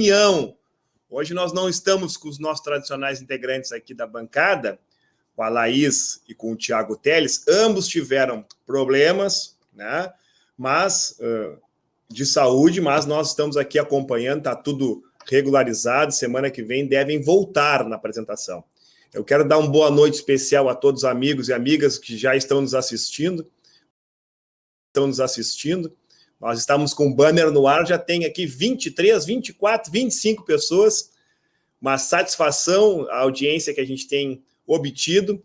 Opinião. Hoje nós não estamos com os nossos tradicionais integrantes aqui da bancada, com a Laís e com o Thiago Teles. Ambos tiveram problemas, né? De saúde, mas nós estamos aqui acompanhando, está tudo regularizado. Semana que vem devem voltar na apresentação. Eu quero dar uma boa noite especial a todos os amigos e amigas que já estão nos assistindo. Nós estamos com o banner no ar, já tem aqui 23, 24, 25 pessoas. Uma satisfação a audiência que a gente tem obtido.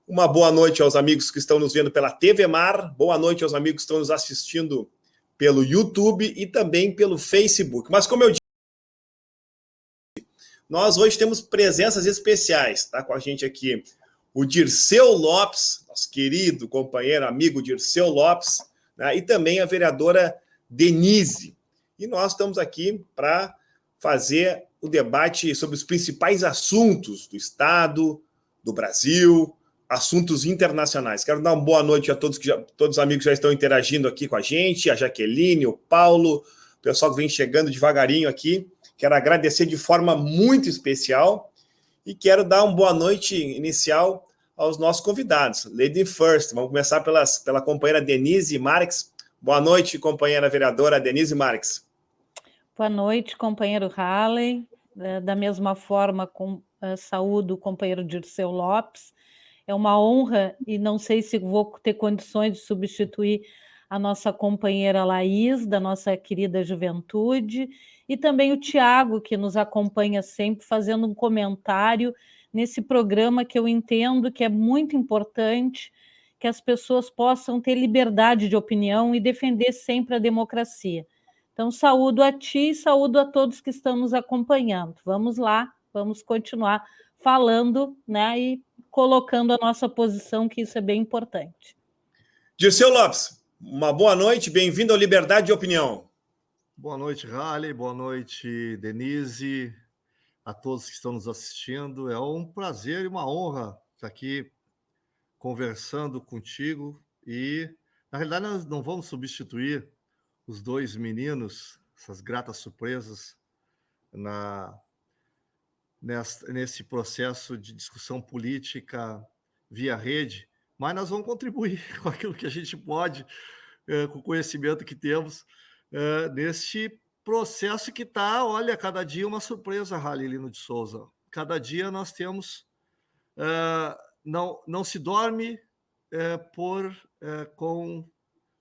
Uma boa noite aos amigos que estão nos vendo pela TV Mar. Boa noite aos amigos que estão nos assistindo pelo YouTube e também pelo Facebook. Mas como eu disse, nós hoje temos presenças especiais. Está com a gente aqui o Dirceu Lopes, nosso querido companheiro, amigo Dirceu Lopes, né? E também a vereadora Denise. E nós estamos aqui para fazer o debate sobre os principais assuntos do Estado, do Brasil, assuntos internacionais. Quero dar uma boa noite a todos os amigos que já estão interagindo aqui com a gente, a Jaqueline, o Paulo, o pessoal que vem chegando devagarinho aqui. Quero agradecer de forma muito especial e quero dar uma boa noite inicial aos nossos convidados. Lady First, vamos começar pela companheira Denise Marques. Boa noite, companheira vereadora Denise Marques. Boa noite, companheiro Halley. Da mesma forma, saúdo o companheiro Dirceu Lopes. É uma honra e não sei se vou ter condições de substituir a nossa companheira Laís, da nossa querida juventude, e também o Thiago, que nos acompanha sempre, fazendo um comentário nesse programa que eu entendo que é muito importante, que as pessoas possam ter liberdade de opinião e defender sempre a democracia. Então, saúdo a ti e saúdo a todos que estão nos acompanhando. Vamos lá, vamos continuar falando, né, e colocando a nossa posição, que isso é bem importante. Dirceu Lopes, uma boa noite, bem-vindo ao Liberdade de Opinião. Boa noite, Halley, boa noite, Denise, a todos que estão nos assistindo. É um prazer e uma honra estar aqui conversando contigo e, na realidade, nós não vamos substituir os dois meninos, essas gratas surpresas nesse processo de discussão política via rede, mas nós vamos contribuir com aquilo que a gente pode, com o conhecimento que temos, neste processo que está, olha, cada dia uma surpresa, Halley Lino de Souza. Cada dia nós temos, não se dorme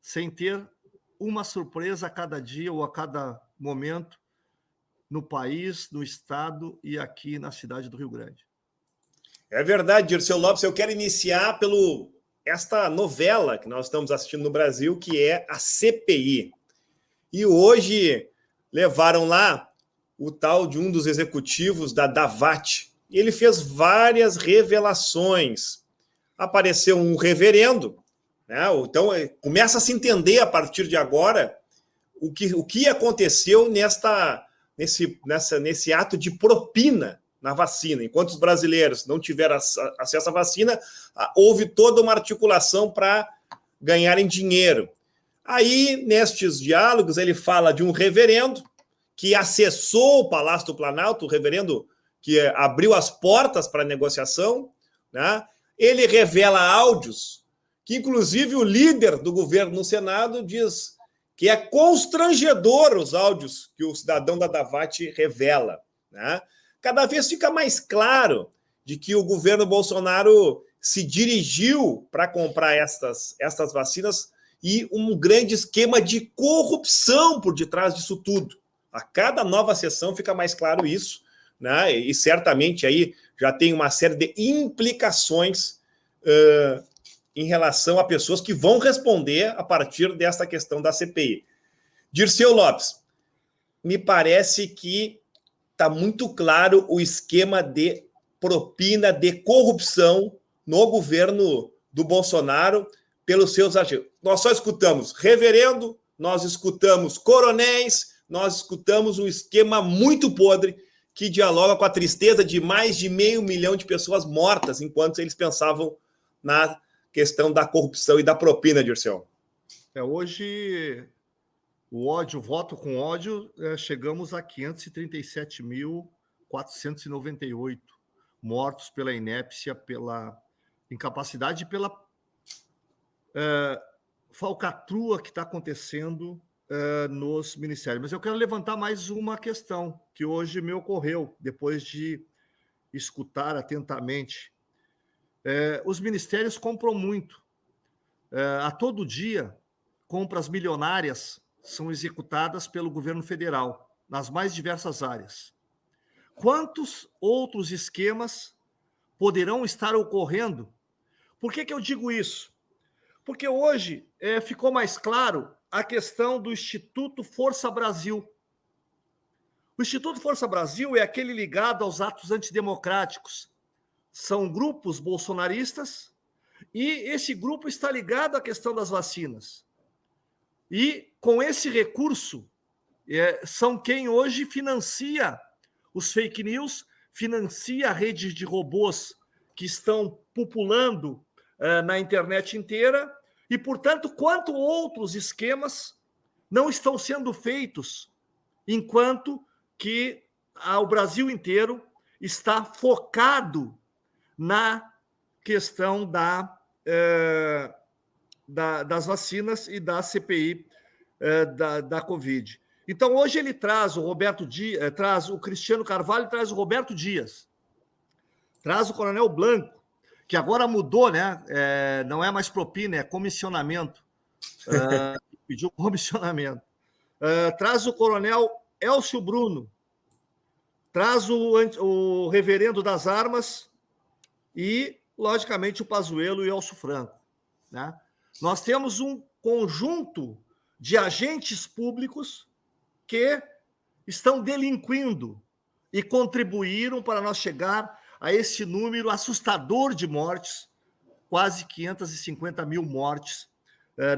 sem ter uma surpresa a cada dia ou a cada momento, no país, no estado e aqui na cidade do Rio Grande. É verdade, Dirceu Lopes. Eu quero iniciar esta novela que nós estamos assistindo no Brasil, que é a CPI. E hoje levaram lá o tal de um dos executivos da Davat. E ele fez várias revelações. Apareceu um reverendo, né? Então começa a se entender a partir de agora o que aconteceu nesse ato de propina na vacina. Enquanto os brasileiros não tiveram acesso à vacina, houve toda uma articulação para ganharem dinheiro. Aí, nestes diálogos, ele fala de um reverendo que acessou o Palácio do Planalto, o reverendo que abriu as portas para a negociação, né? Ele revela áudios que, inclusive, o líder do governo no Senado diz que é constrangedor os áudios que o cidadão da Davat revela, né? Cada vez fica mais claro de que o governo Bolsonaro se dirigiu para comprar estas vacinas e um grande esquema de corrupção por detrás disso tudo. A cada nova sessão fica mais claro isso, né? E certamente aí já tem uma série de implicações em relação a pessoas que vão responder a partir dessa questão da CPI. Dirceu Lopes, me parece que está muito claro o esquema de propina, de corrupção no governo do Bolsonaro pelos seus agentes. Nós só escutamos reverendo, nós escutamos coronéis, nós escutamos um esquema muito podre que dialoga com a tristeza de mais de 500 mil de pessoas mortas enquanto eles pensavam na questão da corrupção e da propina, Dirceu. Hoje o ódio, voto com ódio, chegamos a 537.498 mortos pela inépcia, pela incapacidade e pela falcatrua que está acontecendo nos ministérios. Mas eu quero levantar mais uma questão que hoje me ocorreu, depois de escutar atentamente. Os ministérios compram muito. A todo dia, compras milionárias são executadas pelo governo federal, nas mais diversas áreas. Quantos outros esquemas poderão estar ocorrendo? Por que eu digo isso? Porque hoje ficou mais claro a questão do Instituto Força Brasil. O Instituto Força Brasil é aquele ligado aos atos antidemocráticos. São grupos bolsonaristas e esse grupo está ligado à questão das vacinas. E com esse recurso, são quem hoje financia os fake news, financia a rede de robôs que estão populando na internet inteira e, portanto, quanto outros esquemas não estão sendo feitos enquanto que o Brasil inteiro está focado na questão das vacinas e da CPI da Covid. Então, hoje ele traz o Roberto Dias, traz o Cristiano Carvalho, traz o Roberto Dias, traz o Coronel Blanco, que agora mudou, né? Não é mais propina, é comissionamento. Pediu comissionamento. Traz o Coronel Elcio Bruno, traz o Reverendo das Armas e, logicamente, o Pazuello e o Elcio Franco. Né? Nós temos um conjunto de agentes públicos que estão delinquindo e contribuíram para nós chegar a esse número assustador de mortes, quase 550 mil mortes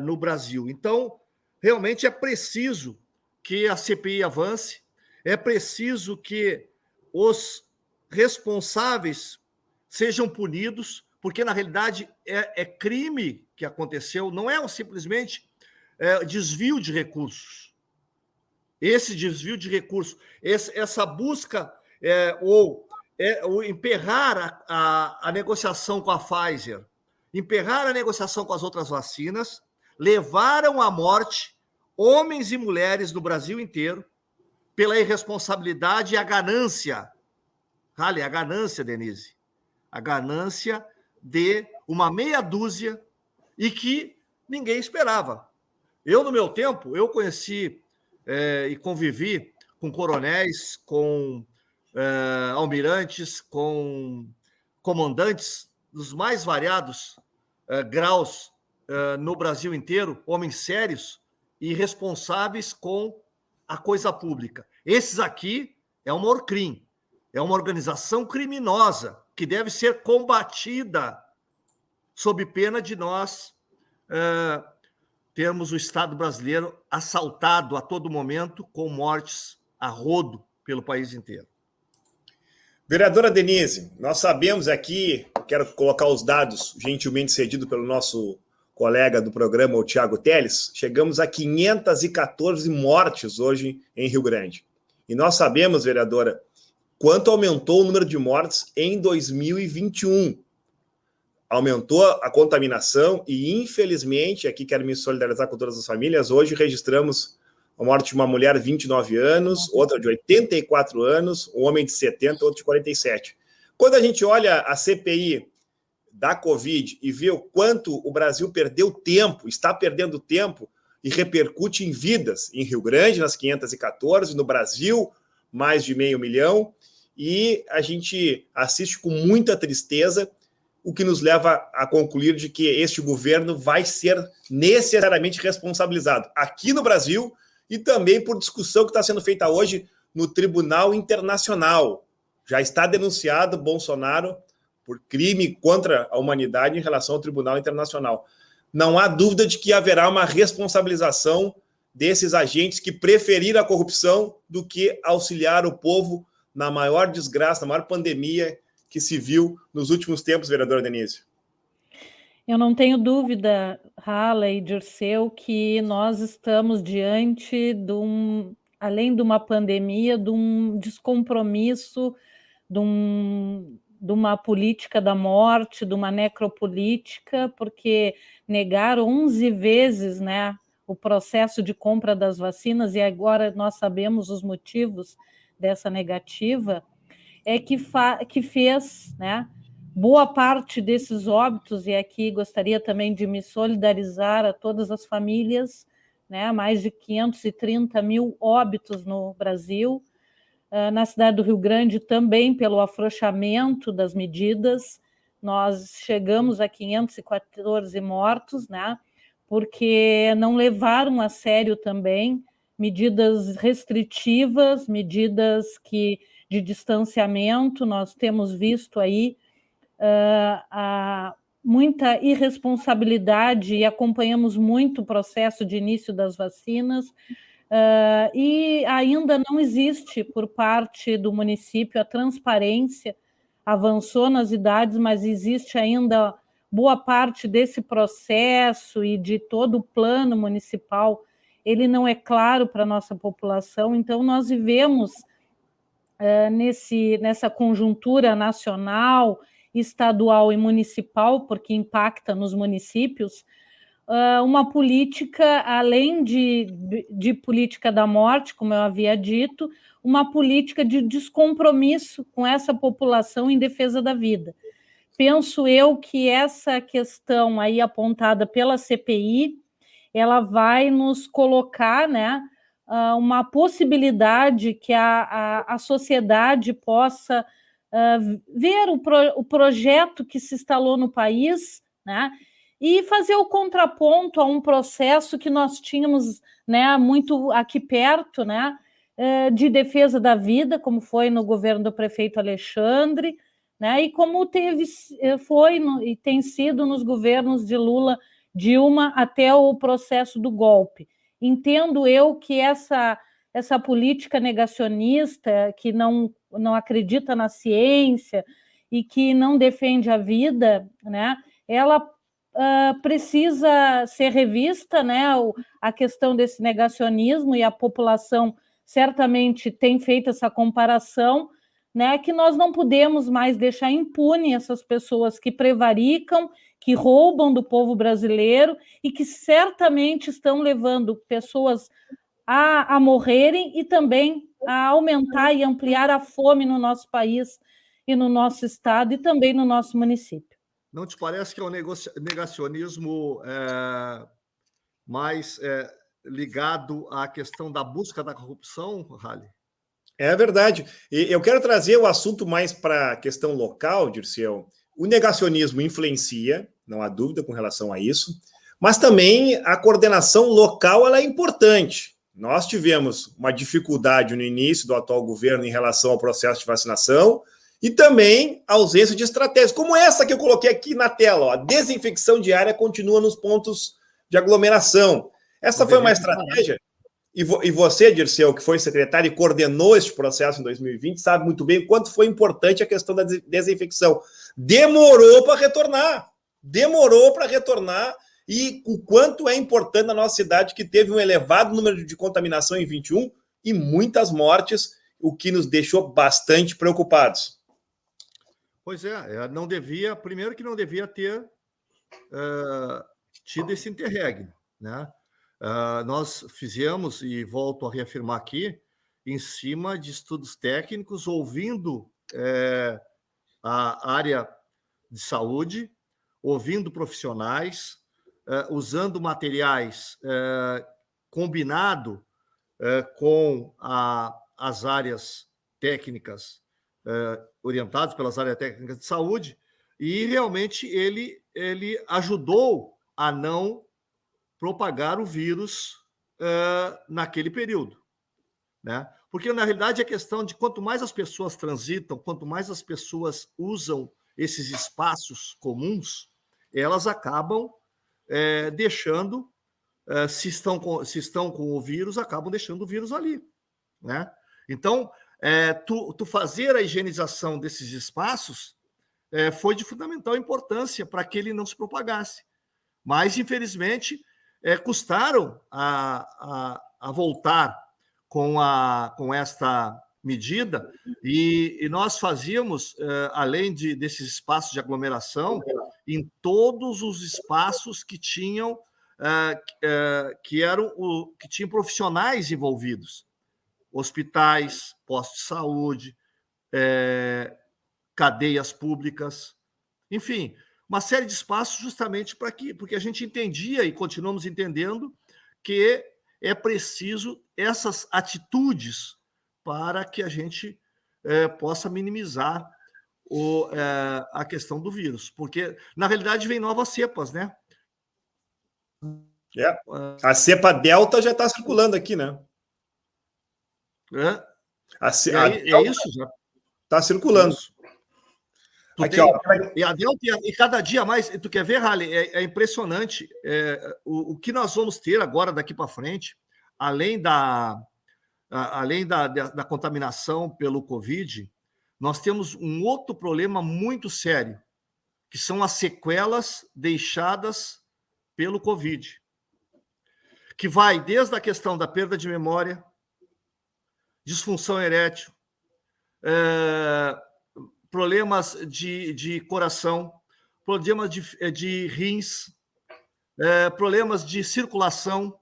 no Brasil. Então, realmente é preciso que a CPI avance, é preciso que os responsáveis sejam punidos, porque, na realidade, é crime que aconteceu, não é simplesmente desvio de recursos. Esse desvio de recursos, essa busca ou emperrar a negociação com a Pfizer, emperrar a negociação com as outras vacinas, levaram à morte homens e mulheres do Brasil inteiro pela irresponsabilidade e a ganância. Vale, a ganância, Denise. A ganância de uma meia dúzia e que ninguém esperava. Eu, no meu tempo, eu conheci e convivi com coronéis, com almirantes, com comandantes dos mais variados graus no Brasil inteiro, homens sérios e responsáveis com a coisa pública. Esses aqui é uma Orcrim, é uma organização criminosa que deve ser combatida sob pena de nós termos o Estado brasileiro assaltado a todo momento com mortes a rodo pelo país inteiro. Vereadora Denise, nós sabemos aqui, quero colocar os dados gentilmente cedido pelo nosso colega do programa, o Tiago Teles, chegamos a 514 mortes hoje em Rio Grande. E nós sabemos, vereadora, quanto aumentou o número de mortes em 2021. Aumentou a contaminação e, infelizmente, aqui quero me solidarizar com todas as famílias, hoje registramos a morte de uma mulher de 29 anos, outra de 84 anos, um homem de 70, outro de 47. Quando a gente olha a CPI da Covid e vê o quanto o Brasil perdeu tempo, está perdendo tempo e repercute em vidas, em Rio Grande, nas 514, no Brasil, mais de 500 mil, e a gente assiste com muita tristeza, o que nos leva a concluir de que este governo vai ser necessariamente responsabilizado aqui no Brasil e também por discussão que está sendo feita hoje no Tribunal Internacional. Já está denunciado Bolsonaro por crime contra a humanidade em relação ao Tribunal Internacional. Não há dúvida de que haverá uma responsabilização desses agentes que preferiram a corrupção do que auxiliar o povo na maior desgraça, na maior pandemia que se viu nos últimos tempos, vereadora Denise. Eu não tenho dúvida, Halley e Dirceu, que nós estamos diante além de uma pandemia, de um descompromisso, de uma política da morte, de uma necropolítica, porque negaram 11 vezes, né, o processo de compra das vacinas, e agora nós sabemos os motivos dessa negativa, que fez, né, boa parte desses óbitos, e aqui gostaria também de me solidarizar a todas as famílias, né, mais de 530 mil óbitos no Brasil, na cidade do Rio Grande também pelo afrouxamento das medidas, nós chegamos a 514 mortos, né, porque não levaram a sério também medidas restritivas, medidas de distanciamento. Nós temos visto aí muita irresponsabilidade e acompanhamos muito o processo de início das vacinas, e ainda não existe por parte do município a transparência. Avançou nas idades, mas existe ainda boa parte desse processo e de todo o plano municipal, ele não é claro para a nossa população. Então nós vivemos nessa conjuntura nacional, estadual e municipal, porque impacta nos municípios, uma política, além de política da morte, como eu havia dito, uma política de descompromisso com essa população em defesa da vida. Penso eu que essa questão aí apontada pela CPI, ela vai nos colocar, né, uma possibilidade que a sociedade possa ver o projeto que se instalou no país, né, e fazer o contraponto a um processo que nós tínhamos, né, muito aqui perto, né, de defesa da vida, como foi no governo do prefeito Alexandre, né, e como foi e tem sido nos governos de Lula, Dilma, até o processo do golpe. Entendo eu que essa política negacionista, que não acredita na ciência e que não defende a vida, né, ela precisa ser revista, né, a questão desse negacionismo, e a população certamente tem feito essa comparação, né, que nós não podemos mais deixar impune essas pessoas que prevaricam, que roubam do povo brasileiro e que certamente estão levando pessoas a morrerem e também a aumentar e ampliar a fome no nosso país e no nosso estado e também no nosso município. Não te parece que é um negacionismo mais ligado à questão da busca da corrupção, Halley? É verdade. E eu quero trazer o assunto mais para a questão local, Dirceu. O negacionismo influencia, não há dúvida com relação a isso, mas também a coordenação local ela é importante. Nós tivemos uma dificuldade no início do atual governo em relação ao processo de vacinação e também a ausência de estratégias, como essa que eu coloquei aqui na tela. Ó, a desinfecção diária continua nos pontos de aglomeração. Essa foi uma estratégia. E você, Dirceu, que foi secretário e coordenou este processo em 2020, sabe muito bem o quanto foi importante a questão da desinfecção. Demorou para retornar, e o quanto é importante na nossa cidade, que teve um elevado número de contaminação em 21 e muitas mortes, o que nos deixou bastante preocupados. Pois não devia, primeiro que não devia ter tido esse interregno, né? Nós fizemos, e volto a reafirmar aqui, em cima de estudos técnicos, ouvindo a área de saúde, ouvindo profissionais, usando materiais combinado com as áreas técnicas, orientadas pelas áreas técnicas de saúde, e realmente ele ajudou a não propagar o vírus naquele período, né? Porque, na realidade, a questão de quanto mais as pessoas transitam, quanto mais as pessoas usam esses espaços comuns, elas acabam deixando, se estão com o vírus, acabam deixando o vírus ali, né? Então, tu fazer a higienização desses espaços foi de fundamental importância para que ele não se propagasse. Mas, infelizmente, custaram a voltar com esta medida, e nós fazíamos, além desses espaços de aglomeração, em todos os espaços que tinham que tinham profissionais envolvidos, hospitais, postos de saúde, cadeias públicas, enfim, uma série de espaços justamente porque a gente entendia e continuamos entendendo que é preciso essas atitudes para que a gente possa minimizar a questão do vírus, porque, na realidade, vem novas cepas, né? A cepa Delta já está circulando aqui, né? É isso, já está circulando. Isso. Aqui, ó. E a Delta, e cada dia mais, tu quer ver, Rally? É impressionante o que nós vamos ter agora daqui para frente, além da contaminação pelo Covid, nós temos um outro problema muito sério, que são as sequelas deixadas pelo Covid, que vai desde a questão da perda de memória, disfunção erétil, problemas de coração, problemas de rins, problemas de circulação.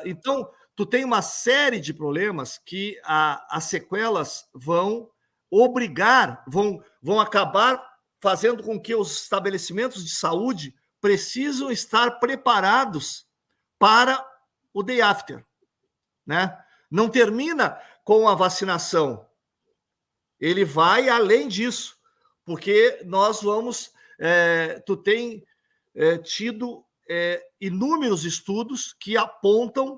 Então, tu tem uma série de problemas que as sequelas vão acabar fazendo com que os estabelecimentos de saúde precisam estar preparados para o day after, né? Não termina com a vacinação. Ele vai além disso, porque nós vamos... tu tem tido inúmeros estudos que apontam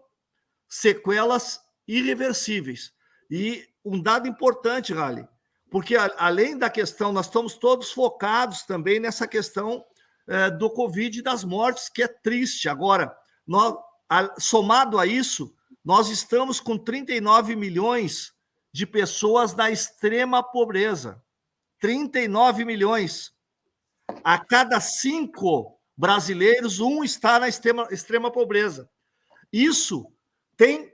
sequelas irreversíveis. E um dado importante, Rally, porque além da questão, nós estamos todos focados também nessa questão do Covid e das mortes, que é triste. Agora, somado a isso, nós estamos com 39 milhões de pessoas na extrema pobreza. 39 milhões. A cada 5 brasileiros, 1 está na extrema pobreza. Isso tem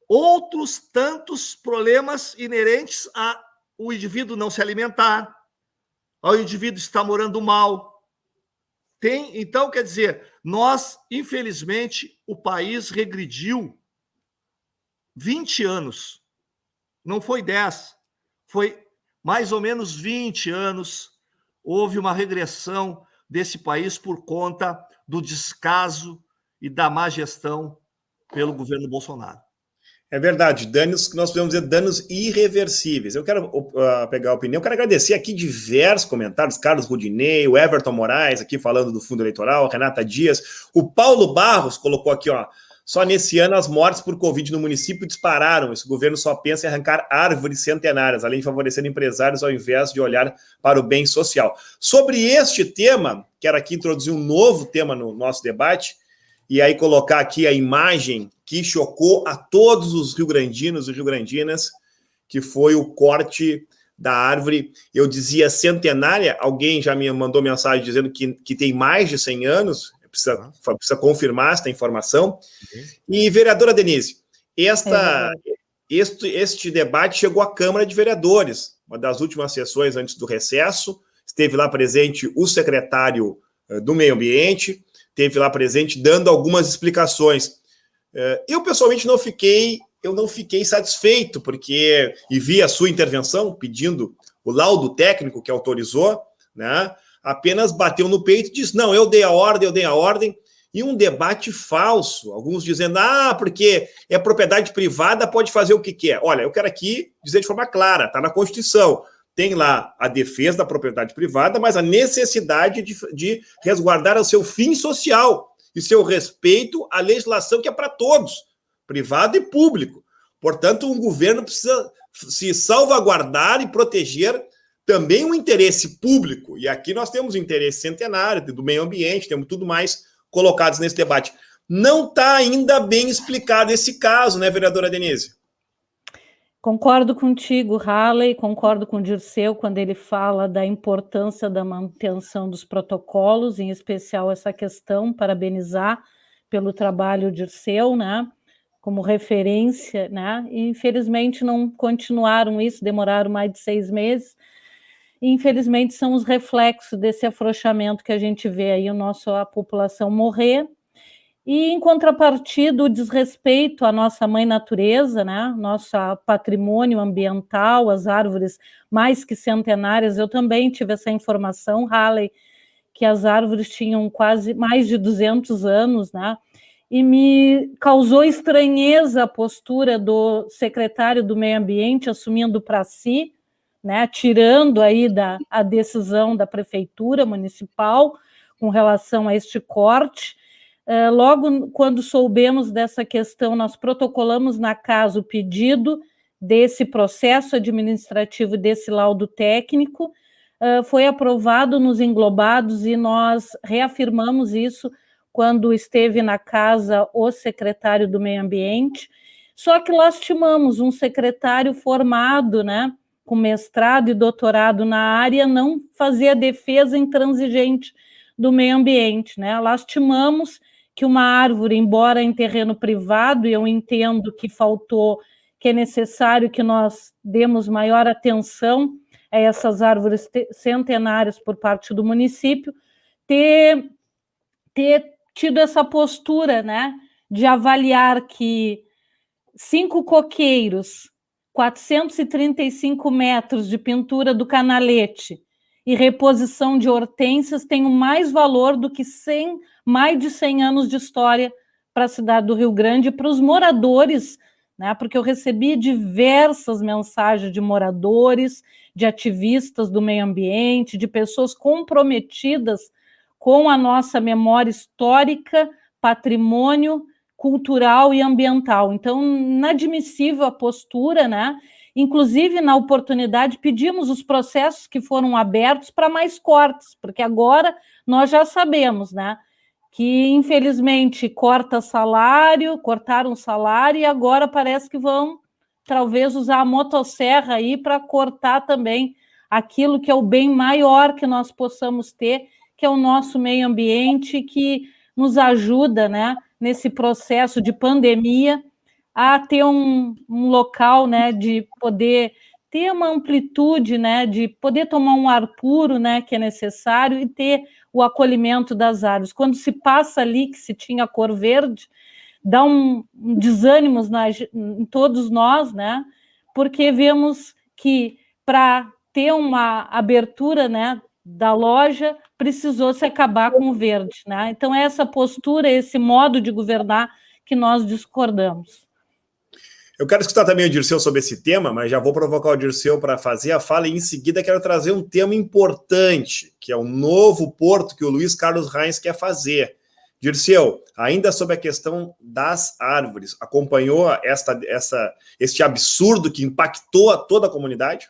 outros tantos problemas inerentes ao indivíduo não se alimentar, ao indivíduo estar morando mal. Então, quer dizer, nós, infelizmente, o país regrediu 20 anos. Não foi 10, foi mais ou menos 20 anos. Houve uma regressão desse país por conta do descaso e da má gestão pelo governo Bolsonaro. É verdade, danos que nós podemos dizer danos irreversíveis. Eu quero pegar a opinião, quero agradecer aqui diversos comentários, Carlos Rudinei, o Everton Moraes aqui falando do fundo eleitoral, a Renata Dias, o Paulo Barros colocou aqui, ó, só nesse ano as mortes por Covid no município dispararam, esse governo só pensa em arrancar árvores centenárias, além de favorecer empresários ao invés de olhar para o bem social. Sobre este tema, quero aqui introduzir um novo tema no nosso debate, e aí colocar aqui a imagem que chocou a todos os rio-grandinos e rio-grandinas, que foi o corte da árvore, eu dizia centenária, alguém já me mandou mensagem dizendo que tem mais de 100 anos, precisa confirmar esta informação. E, vereadora Denise, este debate chegou à Câmara de Vereadores, uma das últimas sessões antes do recesso, esteve lá presente o secretário do Meio Ambiente, esteve lá presente dando algumas explicações. Eu, pessoalmente, não fiquei satisfeito, porque, e vi a sua intervenção pedindo o laudo técnico que autorizou, né? Apenas bateu no peito e disse, não, eu dei a ordem, e um debate falso, alguns dizendo, porque é propriedade privada, pode fazer o que quer. Olha, eu quero aqui dizer de forma clara, está na Constituição, tem lá a defesa da propriedade privada, mas a necessidade de resguardar o seu fim social e seu respeito à legislação que é para todos, privado e público. Portanto, um governo precisa se salvaguardar e proteger também o interesse público, e aqui nós temos o interesse centenário, do meio ambiente, temos tudo mais colocados nesse debate. Não está ainda bem explicado esse caso, né, vereadora Denise? Concordo contigo, Halley, concordo com o Dirceu quando ele fala da importância da manutenção dos protocolos, em especial essa questão, parabenizar pelo trabalho Dirceu, né, como referência, né, e infelizmente não continuaram isso, demoraram mais de 6 meses, e infelizmente são os reflexos desse afrouxamento que a gente vê aí a população morrer. E, em contrapartida, o desrespeito à nossa mãe natureza, né? Nosso patrimônio ambiental, as árvores mais que centenárias. Eu também tive essa informação, Halley, que as árvores tinham quase mais de 200 anos, né? E me causou estranheza a postura do secretário do Meio Ambiente assumindo para si, né? Tirando aí a decisão da prefeitura municipal com relação a este corte. Logo, quando soubemos dessa questão, nós protocolamos na casa o pedido desse processo administrativo, desse laudo técnico, foi aprovado nos englobados e nós reafirmamos isso quando esteve na casa o secretário do Meio Ambiente, só que lastimamos um secretário formado, né, com mestrado e doutorado na área, não fazia defesa intransigente do meio ambiente, né, lastimamos que uma árvore, embora em terreno privado, e eu entendo que é necessário que nós demos maior atenção a essas árvores centenárias por parte do município, ter tido essa postura, né, de avaliar que 5 coqueiros, 435 metros de pintura do canalete e reposição de hortênsias têm mais valor do que mais de 100 anos de história para a cidade do Rio Grande e para os moradores, né? Porque eu recebi diversas mensagens de moradores, de ativistas do meio ambiente, de pessoas comprometidas com a nossa memória histórica, patrimônio cultural e ambiental. Então, inadmissível a postura, né? Inclusive, na oportunidade, pedimos os processos que foram abertos para mais cortes, porque agora nós já sabemos, né, que infelizmente cortaram salário e agora parece que vão talvez usar a motosserra aí para cortar também aquilo que é o bem maior que nós possamos ter, que é o nosso meio ambiente, que nos ajuda, né, nesse processo de pandemia, a ter um local, né, de poder ter uma amplitude, né, de poder tomar um ar puro, né, que é necessário, e ter o acolhimento das árvores. Quando se passa ali que se tinha cor verde, dá um desânimo em todos nós, né, porque vemos que para ter uma abertura, né, da loja, precisou se acabar com o verde, né? Então, essa postura, esse modo de governar que nós discordamos. Eu quero escutar também o Dirceu sobre esse tema, mas já vou provocar o Dirceu para fazer a fala e em seguida quero trazer um tema importante, que é o novo porto que o Luiz Carlos Reins quer fazer. Dirceu, ainda sobre a questão das árvores, acompanhou este absurdo que impactou a toda a comunidade?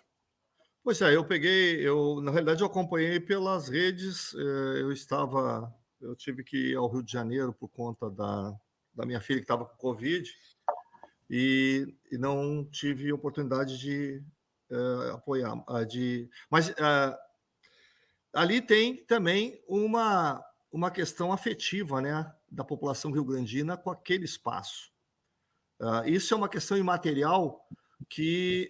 Pois é, na realidade eu acompanhei pelas redes, eu tive que ir ao Rio de Janeiro por conta da minha filha que estava com Covid, e não tive oportunidade de apoiar. Mas ali tem também uma questão afetiva, né, da população rio-grandina com aquele espaço. Isso é uma questão imaterial que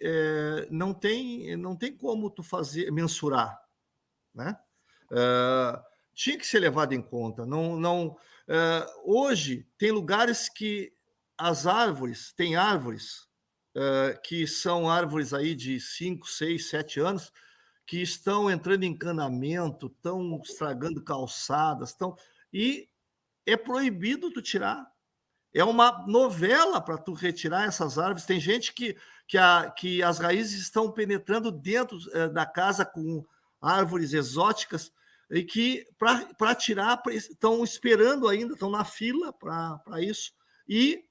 não tem como tu mensurar, né? Tinha que ser levado em conta. Hoje tem lugares que tem árvores que são árvores aí de 5, 6, 7 anos que estão entrando em encanamento, estão estragando calçadas, e é proibido tu tirar. É uma novela para tu retirar essas árvores. Tem gente que as raízes estão penetrando dentro da casa com árvores exóticas e que, para tirar, estão esperando ainda, estão na fila para isso, e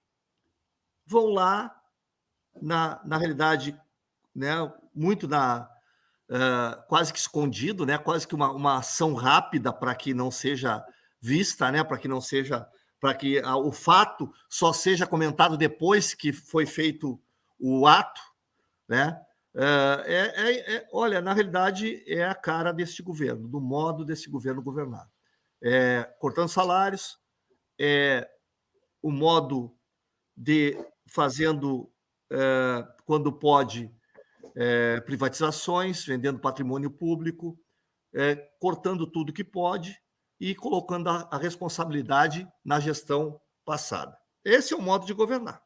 vão lá, na realidade, né, muito quase que escondido, né, quase que uma ação rápida para que não seja vista, né, para que o fato só seja comentado depois que foi feito o ato, né? Olha, na realidade, é a cara deste governo, do modo desse governo governar. Cortando salários, o modo de fazendo, quando pode, privatizações, vendendo patrimônio público, cortando tudo que pode e colocando a responsabilidade na gestão passada. Esse é o modo de governar.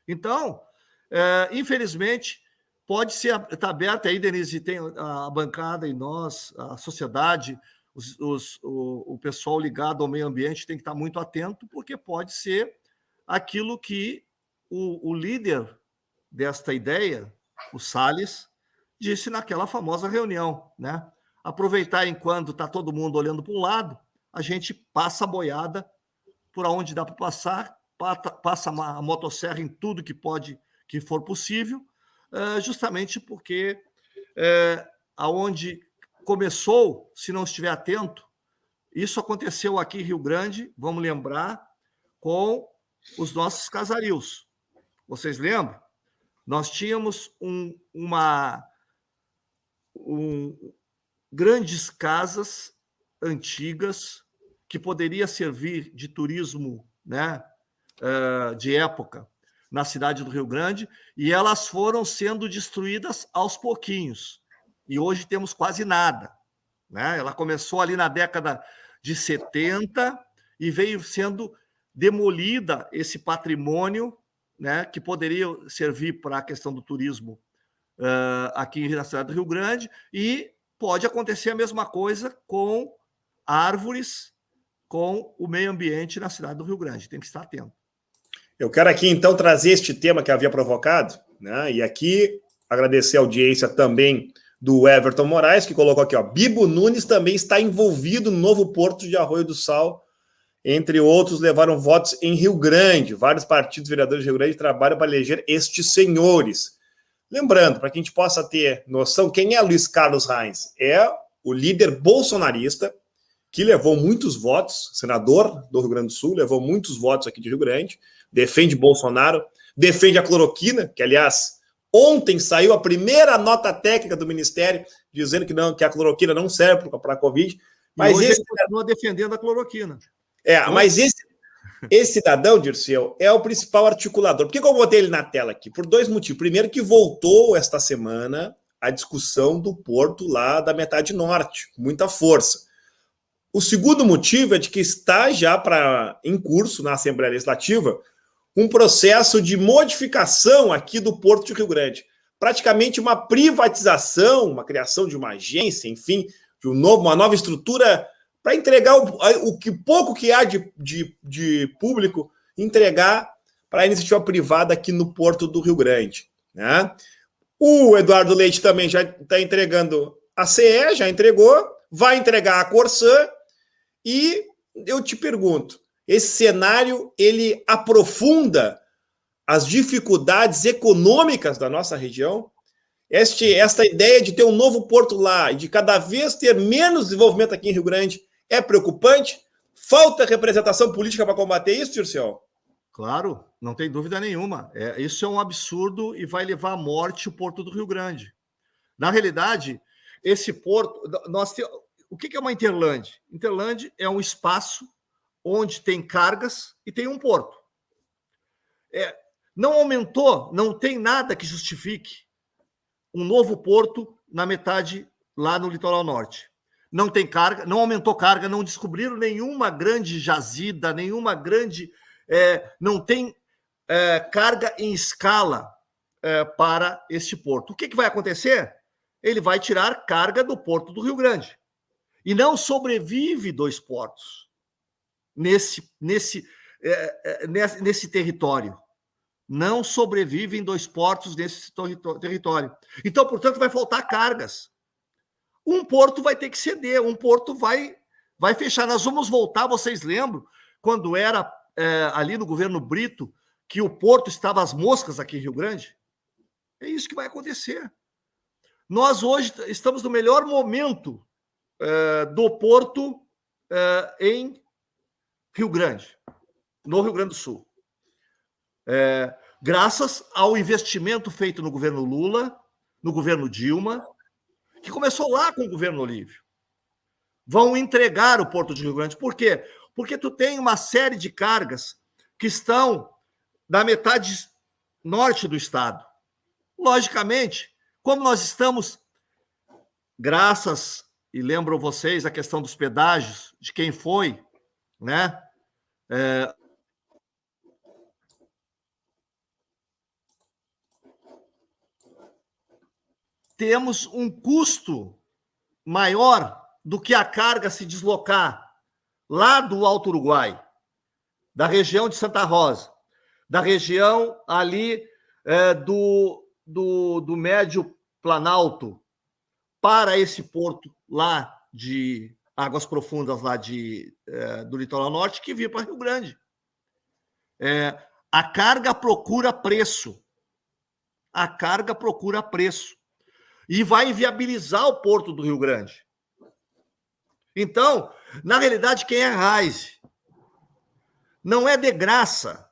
Então, infelizmente, pode ser, está aberta aí, Denise, tem a bancada e nós, a sociedade, o pessoal ligado ao meio ambiente tem que estar muito atento, porque pode ser aquilo que o líder desta ideia, o Salles, disse naquela famosa reunião, né? Aproveitar enquanto está todo mundo olhando para um lado, a gente passa a boiada por onde dá para passar, passa a motosserra em tudo que for possível, justamente porque aonde começou, se não estiver atento, isso aconteceu aqui em Rio Grande, vamos lembrar, com os nossos casarios. Vocês lembram? Nós tínhamos grandes casas antigas que poderia servir de turismo, né, de época na cidade do Rio Grande, e elas foram sendo destruídas aos pouquinhos. E hoje temos quase nada, né? Ela começou ali na década de 70 e veio sendo demolida esse patrimônio, né, que poderia servir para a questão do turismo aqui na cidade do Rio Grande, e pode acontecer a mesma coisa com árvores, com o meio ambiente na cidade do Rio Grande. Tem que estar atento. Eu quero aqui, então, trazer este tema que havia provocado, né? E aqui agradecer a audiência também do Everton Moraes, que colocou aqui, ó, Bibo Nunes também está envolvido no novo porto de Arroio do Sal, entre outros, levaram votos em Rio Grande. Vários partidos vereadores de Rio Grande trabalham para eleger estes senhores. Lembrando, para que a gente possa ter noção, quem é Luiz Carlos Reins? É o líder bolsonarista, que levou muitos votos, senador do Rio Grande do Sul, levou muitos votos aqui de Rio Grande, defende Bolsonaro, defende a cloroquina, que, aliás, ontem saiu a primeira nota técnica do Ministério dizendo que a cloroquina não serve para a Covid. Mas ele continua defendendo a cloroquina. Mas esse cidadão, Dirceu, é o principal articulador. Por que eu botei ele na tela aqui? Por dois motivos. Primeiro, que voltou esta semana a discussão do porto lá da metade norte, com muita força. O segundo motivo é de que está já em curso na Assembleia Legislativa um processo de modificação aqui do Porto de Rio Grande. Praticamente uma privatização, uma criação de uma agência, enfim, de uma nova estrutura para entregar o que pouco que há de público, entregar para a iniciativa privada aqui no Porto do Rio Grande, né? O Eduardo Leite também já está entregando a CE, já entregou, vai entregar a Corsã, e eu te pergunto, esse cenário, ele aprofunda as dificuldades econômicas da nossa região? Esta ideia de ter um novo porto lá e de cada vez ter menos desenvolvimento aqui em Rio Grande é preocupante? Falta representação política para combater isso, Dirceu? Claro, não tem dúvida nenhuma. Isso é um absurdo e vai levar à morte o Porto do Rio Grande. Na realidade, esse porto... O que é uma Interland? Interland é um espaço onde tem cargas e tem um porto. Não aumentou, não tem nada que justifique um novo porto na metade lá no litoral norte. Não tem carga, não aumentou carga, não descobriram nenhuma grande jazida, nenhuma grande... não tem carga em escala para este porto. O que vai acontecer? Ele vai tirar carga do Porto do Rio Grande. E não sobrevive dois portos nesse território. Não sobrevivem dois portos nesse território. Então, portanto, vai faltar cargas. Um porto vai ter que ceder, um porto vai fechar. Nós vamos voltar, vocês lembram, quando era ali no governo Brito, que o porto estava às moscas aqui em Rio Grande? É isso que vai acontecer. Nós hoje estamos no melhor momento do porto em Rio Grande, no Rio Grande do Sul. Graças ao investimento feito no governo Lula, no governo Dilma, que começou lá com o governo Olívio. Vão entregar o Porto de Rio Grande. Por quê? Porque tu tem uma série de cargas que estão na metade norte do estado. Logicamente, como nós estamos, graças, e lembro vocês a questão dos pedágios, de quem foi, né? Temos um custo maior do que a carga se deslocar lá do Alto Uruguai, da região de Santa Rosa, da região ali do Médio Planalto, para esse porto lá de Águas Profundas, lá do Litoral Norte, que vinha para Rio Grande. A carga procura preço. A carga procura preço. E vai inviabilizar o porto do Rio Grande. Então, na realidade, quem é Raíze? Não é de graça.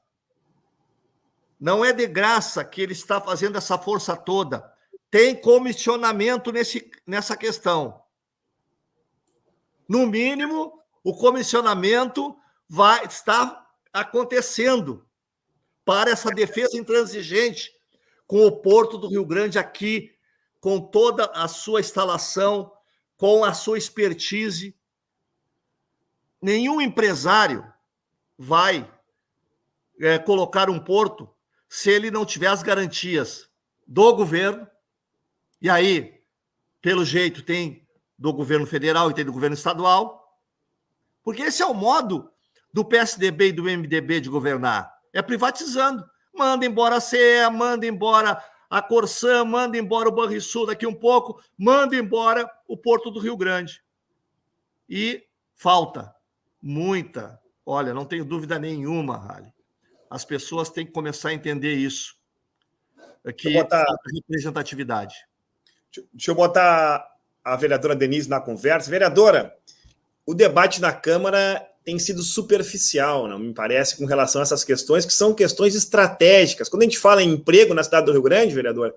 Não é de graça que ele está fazendo essa força toda. Tem comissionamento nessa questão. No mínimo, o comissionamento está acontecendo para essa defesa intransigente com o Porto do Rio Grande aqui, com toda a sua instalação, com a sua expertise. Nenhum empresário vai colocar um porto se ele não tiver as garantias do governo. E aí, pelo jeito, tem do governo federal e tem do governo estadual, porque esse é o modo do PSDB e do MDB de governar, é privatizando. Manda embora a CE, manda embora a Corsã, manda embora o Banrisul daqui um pouco, manda embora o Porto do Rio Grande. E falta muita, olha, não tenho dúvida nenhuma, Rale, as pessoas têm que começar a entender isso, que falta representatividade. Deixa eu botar a vereadora Denise na conversa. Vereadora, o debate na Câmara tem sido superficial, não me parece, com relação a essas questões, que são questões estratégicas. Quando a gente fala em emprego na cidade do Rio Grande, vereadora,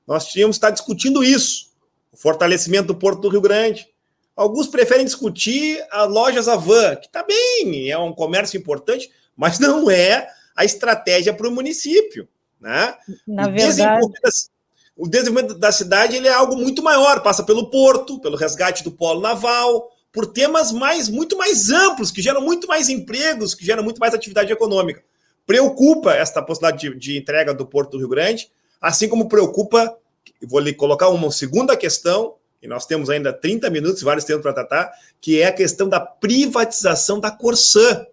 nós tínhamos que estar discutindo isso, o fortalecimento do Porto do Rio Grande. Alguns preferem discutir as lojas Avan, que está bem, é um comércio importante, mas não é a estratégia para o município, né? Na verdade, o desenvolvimento da cidade ele é algo muito maior, passa pelo porto, pelo resgate do polo naval, por temas muito mais amplos, que geram muito mais empregos, que geram muito mais atividade econômica. Preocupa esta possibilidade de entrega do Porto do Rio Grande, assim como preocupa, vou lhe colocar uma segunda questão, e nós temos ainda 30 minutos, vários tempos para tratar, que é a questão da privatização da Corsã.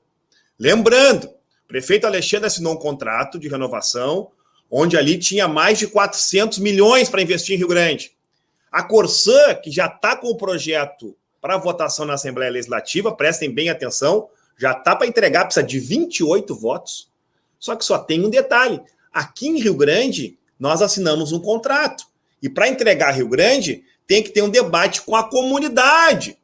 Lembrando, o prefeito Alexandre assinou um contrato de renovação, onde ali tinha mais de 400 milhões para investir em Rio Grande. A Corsã, que já está com o projeto para votação na Assembleia Legislativa, prestem bem atenção, já está para entregar, precisa de 28 votos. Só que só tem um detalhe. Aqui em Rio Grande, nós assinamos um contrato. E para entregar Rio Grande, tem que ter um debate com a comunidade.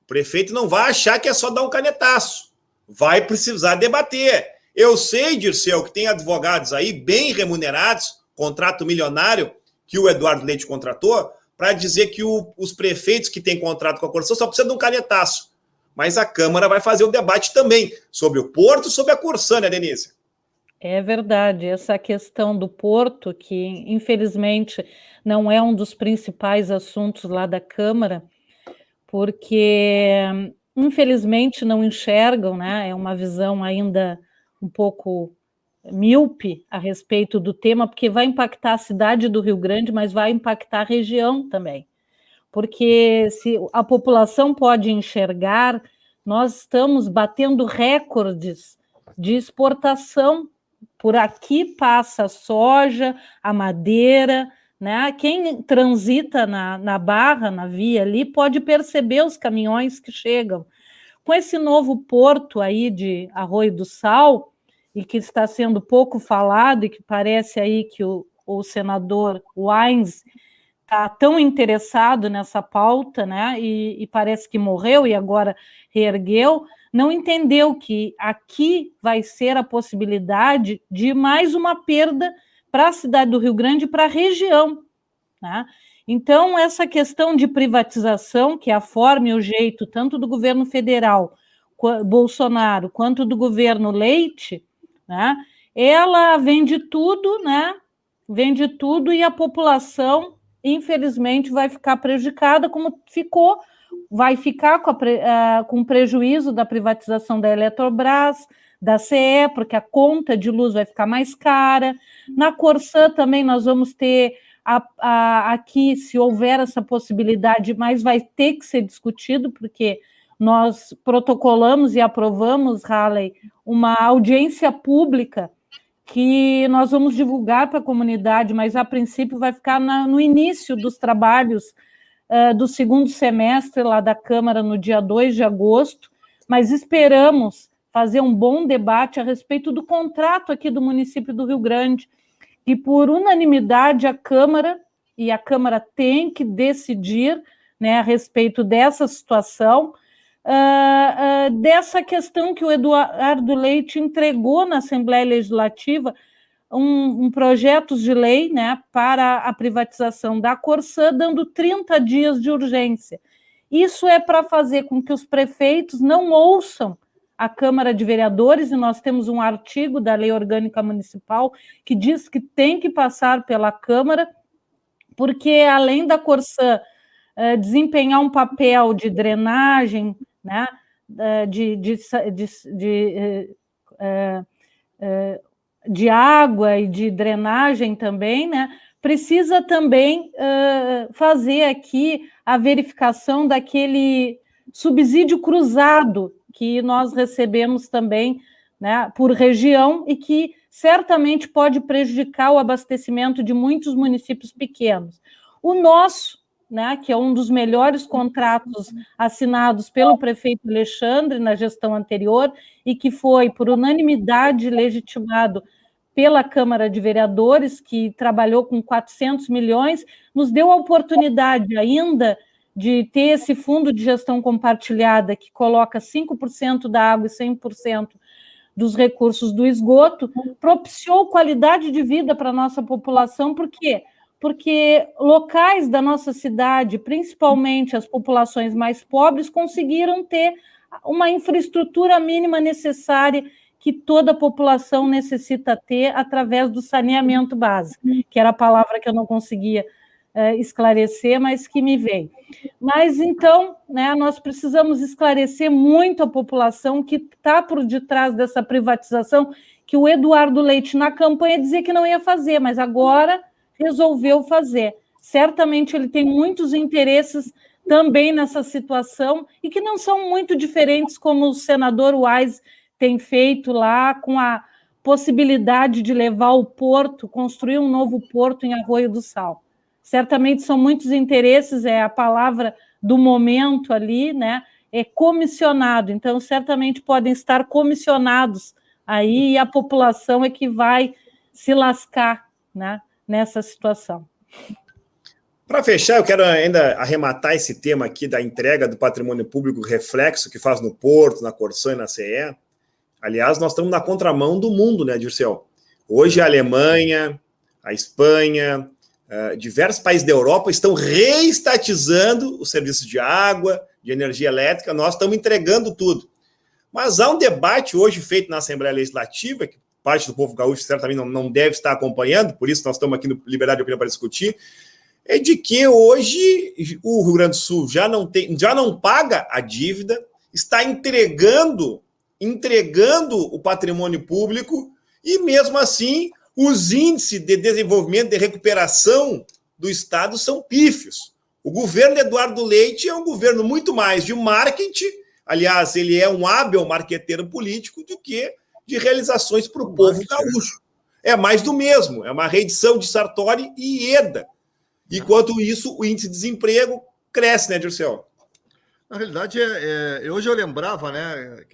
O prefeito não vai achar que é só dar um canetaço. Vai precisar debater. Eu sei, Dirceu, que tem advogados aí bem remunerados, contrato milionário, que o Eduardo Leite contratou, para dizer que os prefeitos que têm contrato com a Corsã só precisam de um canetaço. Mas a Câmara vai fazer o debate também sobre o Porto, sobre a Corsã, né, Denise? É verdade, essa questão do Porto, que infelizmente não é um dos principais assuntos lá da Câmara, porque infelizmente não enxergam, né? É uma visão ainda um pouco míope a respeito do tema, porque vai impactar a cidade do Rio Grande, mas vai impactar a região também. Porque se a população pode enxergar, nós estamos batendo recordes de exportação. Por aqui passa a soja, a madeira, né? Quem transita na barra, na via ali, pode perceber os caminhões que chegam. Com esse novo porto aí de Arroio do Sal, e que está sendo pouco falado, e que parece aí que o senador Wines está tão interessado nessa pauta, né? E parece que morreu e agora reergueu, não entendeu que aqui vai ser a possibilidade de mais uma perda para a cidade do Rio Grande e para a região, né? Então, essa questão de privatização, que é a forma e o jeito tanto do governo federal, Bolsonaro, quanto do governo Leite, né? Ela vende tudo, né? Vende tudo e a população, infelizmente, vai ficar prejudicada, como ficou, vai ficar com prejuízo da privatização da Eletrobras, da CE, porque a conta de luz vai ficar mais cara. Na Corsã também nós vamos ter aqui, se houver essa possibilidade, mas vai ter que ser discutido, porque nós protocolamos e aprovamos, Halley, uma audiência pública que nós vamos divulgar para a comunidade, mas a princípio vai ficar no início dos trabalhos do segundo semestre lá da Câmara, no dia 2 de agosto, mas esperamos fazer um bom debate a respeito do contrato aqui do município do Rio Grande, e por unanimidade a Câmara tem que decidir, né, a respeito dessa situação, dessa questão que o Eduardo Leite entregou na Assembleia Legislativa, um projeto de lei, né, para a privatização da Corsã, dando 30 dias de urgência. Isso é para fazer com que os prefeitos não ouçam a Câmara de Vereadores, e nós temos um artigo da Lei Orgânica Municipal que diz que tem que passar pela Câmara, porque além da Corsã desempenhar um papel de drenagem, né, de água e de drenagem também, né, precisa também fazer aqui a verificação daquele subsídio cruzado que nós recebemos também, né, por região, e que certamente pode prejudicar o abastecimento de muitos municípios pequenos. O nosso, né, que é um dos melhores contratos assinados pelo prefeito Alexandre na gestão anterior e que foi, por unanimidade, legitimado pela Câmara de Vereadores, que trabalhou com 400 milhões, nos deu a oportunidade ainda de ter esse fundo de gestão compartilhada que coloca 5% da água e 100% dos recursos do esgoto, propiciou qualidade de vida para a nossa população. Por quê? Porque locais da nossa cidade, principalmente as populações mais pobres, conseguiram ter uma infraestrutura mínima necessária que toda a população necessita ter através do saneamento básico, que era a palavra que eu não conseguia esclarecer, mas que me veio. Mas, então, né, nós precisamos esclarecer muito a população que está por detrás dessa privatização, que o Eduardo Leite, na campanha, dizia que não ia fazer, mas agora resolveu fazer. Certamente ele tem muitos interesses também nessa situação e que não são muito diferentes, como o senador Wise tem feito lá, com a possibilidade de levar o porto, construir um novo porto em Arroio do Sal. Certamente são muitos interesses, é a palavra do momento ali, né? É comissionado, então certamente podem estar comissionados aí, e a população é que vai se lascar, né, nessa situação. Para fechar, eu quero ainda arrematar esse tema aqui da entrega do patrimônio público, reflexo que faz no Porto, na Corsã e na CE. Aliás, nós estamos na contramão do mundo, né, Dirceu? Hoje a Alemanha, a Espanha, diversos países da Europa estão reestatizando o serviço de água, de energia elétrica, nós estamos entregando tudo. Mas há um debate hoje feito na Assembleia Legislativa, que parte do povo gaúcho certamente não deve estar acompanhando, por isso nós estamos aqui no Liberdade de Opinião para discutir, é de que hoje o Rio Grande do Sul já não paga a dívida, está entregando o patrimônio público, e mesmo assim os índices de desenvolvimento, de recuperação do Estado são pífios. O governo Eduardo Leite é um governo muito mais de marketing, aliás, ele é um hábil marqueteiro político, do que de realizações para o povo gaúcho. É mais do mesmo, é uma reedição de Sartori e Ieda. Enquanto isso, o índice de desemprego cresce, né, Dirceu? Na realidade, hoje eu lembrava, né,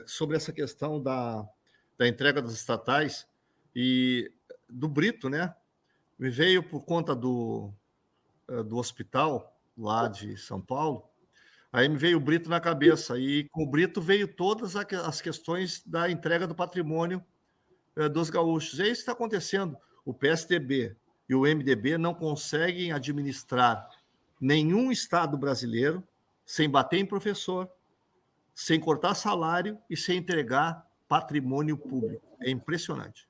sobre essa questão da entrega das estatais e do Brito, né? Me veio por conta do hospital lá de São Paulo, aí me veio o Brito na cabeça, e com o Brito veio todas as questões da entrega do patrimônio dos gaúchos. É isso que está acontecendo. O PSDB e o MDB não conseguem administrar nenhum estado brasileiro sem bater em professor, sem cortar salário e sem entregar patrimônio público. É impressionante.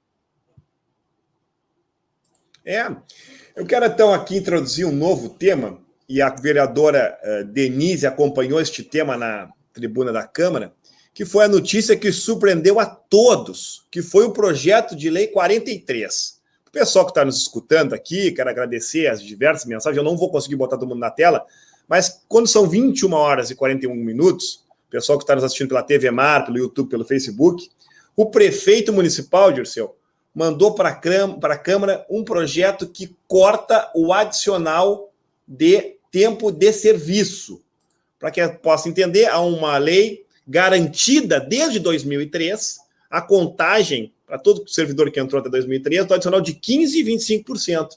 Eu quero então aqui introduzir um novo tema, e a vereadora Denise acompanhou este tema na tribuna da Câmara, que foi a notícia que surpreendeu a todos, que foi o projeto de lei 43. O pessoal que está nos escutando aqui, quero agradecer as diversas mensagens, eu não vou conseguir botar todo mundo na tela, mas quando são 21 horas e 41 minutos, o pessoal que está nos assistindo pela TV Mar, pelo YouTube, pelo Facebook, o prefeito municipal, Dirceu, mandou para a Câmara um projeto que corta o adicional de tempo de serviço. Para que possa entender, há uma lei garantida desde 2003, a contagem para todo servidor que entrou até 2003, do adicional de 15% e 25%.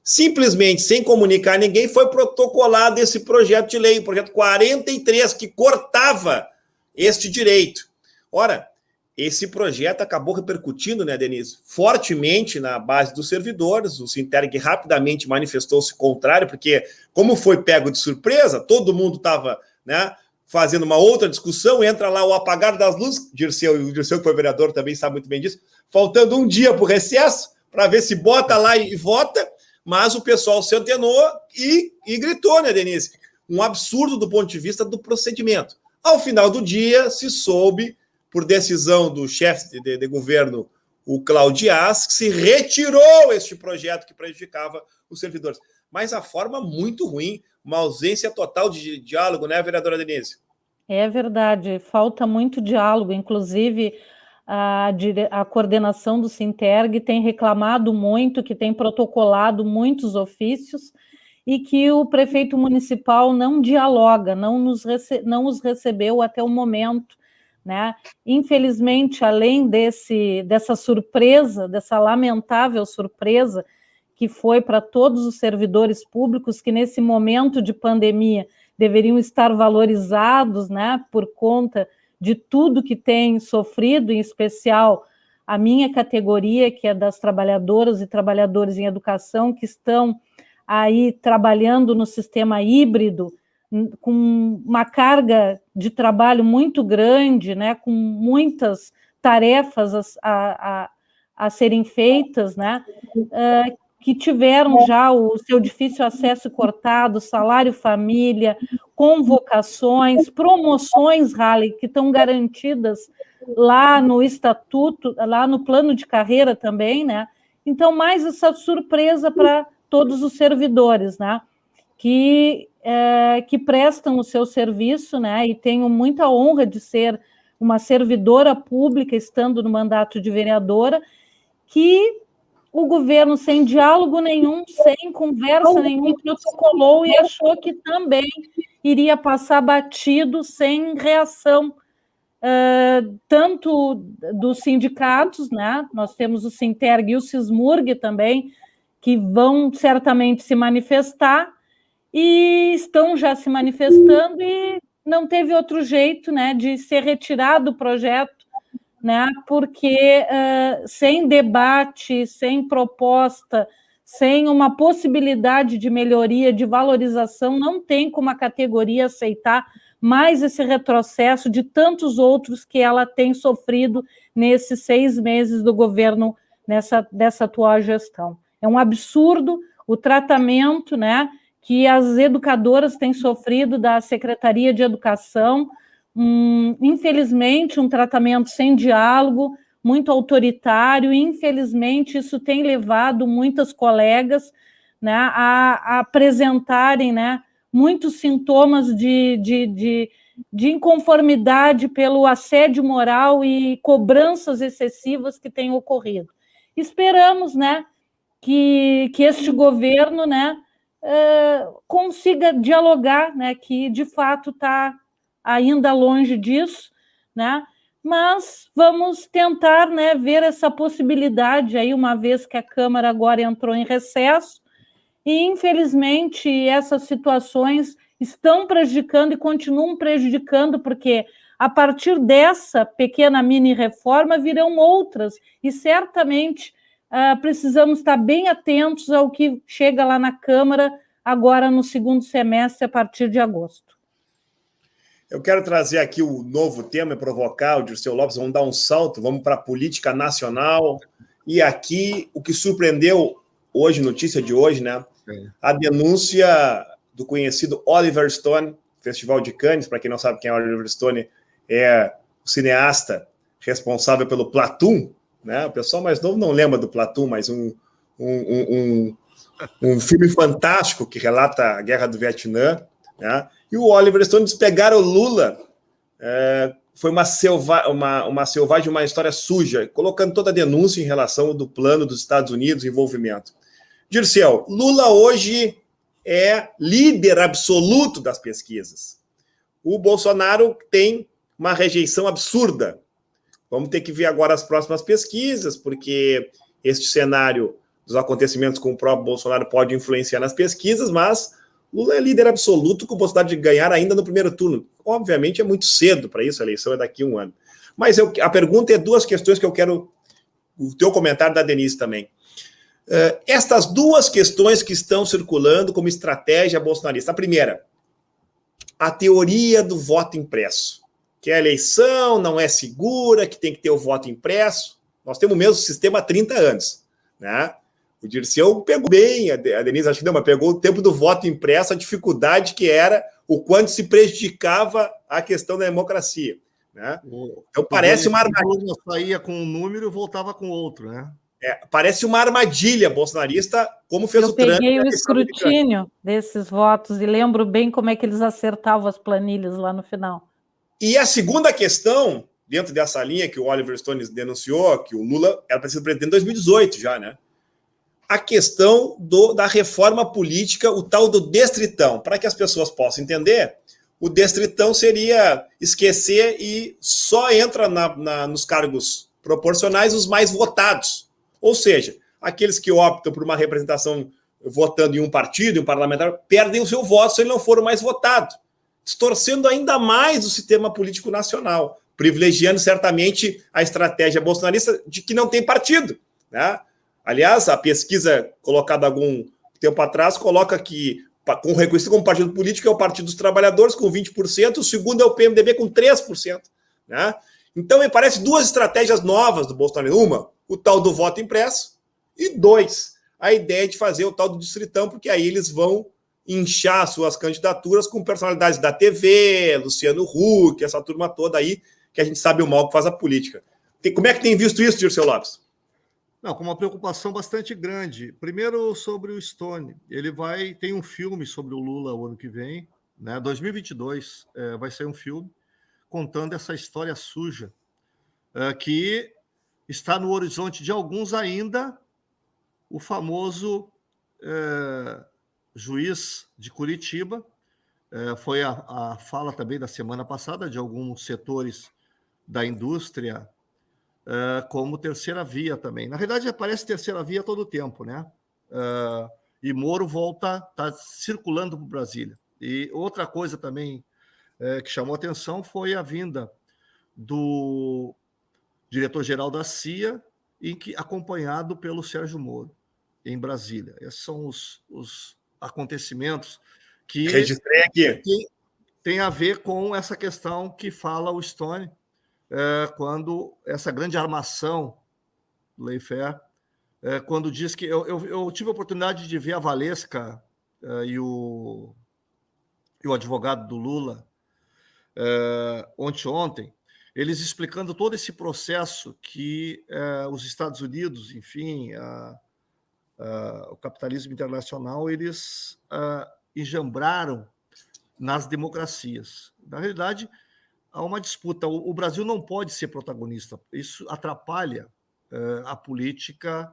Simplesmente, sem comunicar a ninguém, foi protocolado esse projeto de lei, o projeto 43, que cortava este direito. Ora, esse projeto acabou repercutindo, né, Denise, fortemente na base dos servidores. O Sinterg rapidamente manifestou-se contrário, porque, como foi pego de surpresa, todo mundo estava, né, fazendo uma outra discussão, entra lá o apagar das luzes, o Dirceu, que foi vereador, também sabe muito bem disso, faltando um dia para o recesso, para ver se bota lá e vota, mas o pessoal se antenou e gritou, né, Denise? Um absurdo do ponto de vista do procedimento. Ao final do dia, se soube, por decisão do chefe de governo, o Claudias, que se retirou este projeto que prejudicava os servidores. Mas a forma muito ruim, uma ausência total de diálogo, né, vereadora Denise? É verdade, falta muito diálogo, inclusive a coordenação do Sinterg tem reclamado muito, que tem protocolado muitos ofícios e que o prefeito municipal não dialoga, não os recebeu até o momento, né? Infelizmente, além dessa surpresa, dessa lamentável surpresa que foi para todos os servidores públicos que nesse momento de pandemia deveriam estar valorizados, né, por conta de tudo que tem sofrido, em especial a minha categoria, que é das trabalhadoras e trabalhadores em educação, que estão aí trabalhando no sistema híbrido, com uma carga de trabalho muito grande, né, com muitas tarefas a serem feitas, né, que tiveram já o seu difícil acesso cortado, salário família, convocações, promoções, Halley, que estão garantidas lá no estatuto, lá no plano de carreira também, né? Então, mais essa surpresa para todos os servidores, né? Que prestam o seu serviço, né? E tenho muita honra de ser uma servidora pública, estando no mandato de vereadora, que o governo, sem diálogo nenhum, sem conversa nenhuma, protocolou e achou que também iria passar batido, sem reação, tanto dos sindicatos, né? Nós temos o Sinterg e o Sismurg também, que vão certamente se manifestar, e estão já se manifestando, e não teve outro jeito, né, de ser retirado o projeto, né, porque sem debate, sem proposta, sem uma possibilidade de melhoria, de valorização, não tem como a categoria aceitar mais esse retrocesso de tantos outros que ela tem sofrido nesses 6 meses do governo, dessa atual gestão. É um absurdo o tratamento, né, que as educadoras têm sofrido da Secretaria de Educação, infelizmente, um tratamento sem diálogo, muito autoritário, e infelizmente isso tem levado muitas colegas, né, a apresentarem, né, muitos sintomas de inconformidade pelo assédio moral e cobranças excessivas que têm ocorrido. Esperamos, né, que este governo, né, consiga dialogar, né, que de fato está ainda longe disso, né? Mas vamos tentar, né, ver essa possibilidade aí, uma vez que a Câmara agora entrou em recesso, e infelizmente essas situações estão prejudicando e continuam prejudicando, porque a partir dessa pequena mini reforma virão outras, e certamente precisamos estar bem atentos ao que chega lá na Câmara agora no segundo semestre, a partir de agosto. Eu quero trazer aqui o novo tema e provocar o Dirceu Lopes. Vamos dar um salto, vamos para a política nacional. E aqui, o que surpreendeu hoje, notícia de hoje, né? A denúncia do conhecido Oliver Stone, Festival de Cannes. Para quem não sabe quem é Oliver Stone, é o cineasta responsável pelo Platoon, né? O pessoal mais novo não lembra do Platoon, mas um filme fantástico que relata a Guerra do Vietnã, né? E o Oliver Stone diz: pegaram o Lula, foi uma selvagem, uma história suja, colocando toda a denúncia em relação do plano dos Estados Unidos, envolvimento. Dirceu, Lula hoje é líder absoluto das pesquisas. O Bolsonaro tem uma rejeição absurda. Vamos ter que ver agora as próximas pesquisas, porque este cenário dos acontecimentos com o próprio Bolsonaro pode influenciar nas pesquisas, mas Lula é líder absoluto, com possibilidade de ganhar ainda no primeiro turno. Obviamente é muito cedo para isso, a eleição é daqui a um ano. Mas a pergunta é duas questões que eu quero o teu comentário da Denise também. Estas duas questões que estão circulando como estratégia bolsonarista. A primeira, a teoria do voto impresso, que a eleição não é segura, que tem que ter o voto impresso. Nós temos o mesmo sistema há 30 anos, né? O Dirceu pegou bem, a Denise acho que não, mas pegou o tempo do voto impresso, a dificuldade que era, o quanto se prejudicava a questão da democracia, né? Então parece uma armadilha. Saía com um número e voltava com outro, né? Parece uma armadilha bolsonarista, como fez o Trump. Eu peguei o escrutínio desses votos e lembro bem como é que eles acertavam as planilhas lá no final. E a segunda questão, dentro dessa linha que o Oliver Stone denunciou, que o Lula era para ser presidente em 2018 já, né? A questão da reforma política, o tal do destritão. Para que as pessoas possam entender, o destritão seria esquecer e só entra nos cargos proporcionais os mais votados. Ou seja, aqueles que optam por uma representação votando em um partido, em um parlamentar, perdem o seu voto se ele não for o mais votado, distorcendo ainda mais o sistema político nacional, privilegiando certamente a estratégia bolsonarista de que não tem partido, né? Aliás, a pesquisa colocada algum tempo atrás coloca que, reconhecido como partido político, é o Partido dos Trabalhadores, com 20%, o segundo é o PMDB, com 3%. Né? Então, me parece duas estratégias novas do Bolsonaro. Uma, o tal do voto impresso, e dois, a ideia de fazer o tal do distritão, porque aí eles vão inchar suas candidaturas com personalidades da TV, Luciano Huck, essa turma toda aí, que a gente sabe o mal que faz a política. Como é que tem visto isso, Dirceu Lopes? Não, com uma preocupação bastante grande. Primeiro, sobre o Stone. Tem um filme sobre o Lula o ano que vem, né? 2022, vai ser um filme contando essa história suja, que está no horizonte de alguns ainda, o famoso juiz de Curitiba. Foi a fala também da semana passada de alguns setores da indústria, como terceira via também. Na verdade, aparece terceira via todo o tempo, né? E Moro está circulando por Brasília. E outra coisa também que chamou atenção foi a vinda do diretor-geral da CIA, acompanhado pelo Sérgio Moro, em Brasília. Esses são os acontecimentos que registrei aqui. Tem a ver com essa questão que fala o Stone, quando essa grande armação do Lei-Fer, quando diz que... Eu tive a oportunidade de ver a Valesca e o advogado do Lula ontem, eles explicando todo esse processo que os Estados Unidos, enfim, o capitalismo internacional, eles enjambraram nas democracias. Na realidade, há uma disputa. O Brasil não pode ser protagonista. Isso atrapalha a política